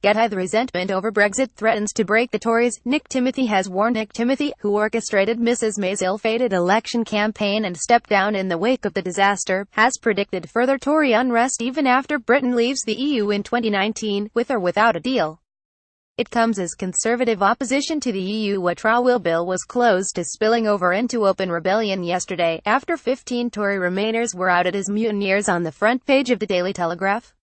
GETTYThe resentment over Brexit threatens to break the Tories. Nick Timothy has warned. Nick Timothy, who orchestrated Mrs May's ill-fated election campaign and stepped down in the wake of the disaster, has predicted further Tory unrest even after Britain leaves the EU in 2019, with or without a deal. It comes as Conservative opposition to the EU Witrawal Bill was close to spilling over into open rebellion yesterday, after 15 Tory Remainers were outed as mutineers on the front page of the Daily Telegraph.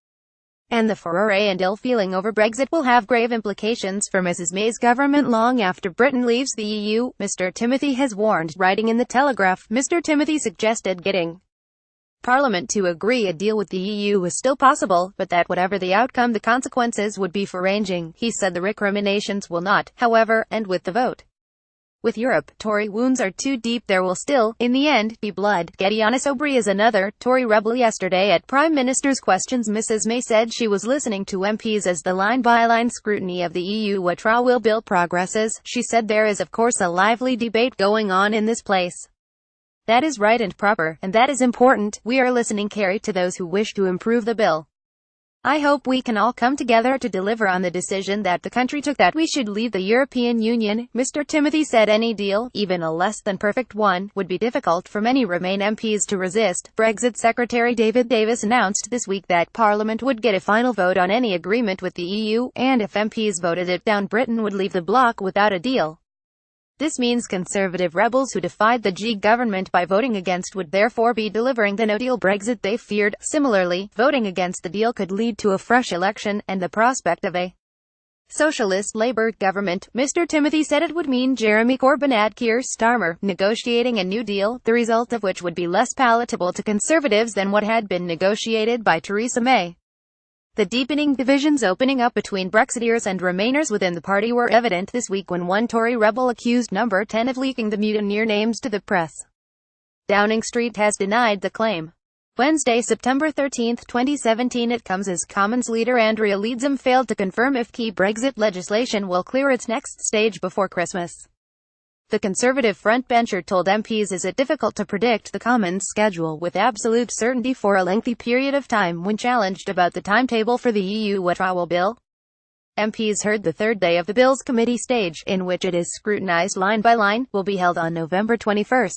And the furore and ill-feeling over Brexit will have grave implications for Mrs May's government long after Britain leaves the EU, Mr Timothy has warned. Writing in the Telegraph, Mr Timothy suggested getting Parliament to agree a deal with the EU was still possible, but that whatever the outcome, the consequences would be far-ranging. He said the recriminations will not, however, end with the vote. With Europe, Tory wounds are too deep. There will still, in the end, be blood. Getty Sobri is another Tory rebel. Yesterday at Prime Minister's Questions, Mrs May said she was listening to MPs as the line-by-line scrutiny of the EU Witrawal Bill progresses. She said there is of course a lively debate going on in this place. That is right and proper, and that is important. We are listening carefully to those who wish to improve the bill. I hope we can all come together to deliver on the decision that the country took, that we should leave the European Union. Mr Timothy said any deal, even a less than perfect one, would be difficult for many Remain MPs to resist. Brexit Secretary David Davis announced this week that Parliament would get a final vote on any agreement with the EU, and if MPs voted it down, Britain would leave the bloc without a deal. This means Conservative rebels who defied the G government by voting against would therefore be delivering the no-deal Brexit they feared. Similarly, voting against the deal could lead to a fresh election, and the prospect of a socialist Labour government. Mr Timothy said it would mean Jeremy Corbyn and Keir Starmer negotiating a new deal, the result of which would be less palatable to Conservatives than what had been negotiated by Theresa May. The deepening divisions opening up between Brexiteers and Remainers within the party were evident this week when one Tory rebel accused Number 10 of leaking the mutineer names to the press. Downing Street has denied the claim. Wednesday, September 13, 2017. It comes as Commons leader Andrea Leadsom failed to confirm if key Brexit legislation will clear its next stage before Christmas. The Conservative frontbencher told MPs it is difficult to predict the Commons' schedule with absolute certainty for a lengthy period of time when challenged about the timetable for the EU Witrawal Bill. MPs heard the third day of the bill's committee stage, in which it is scrutinised line by line, will be held on November 21.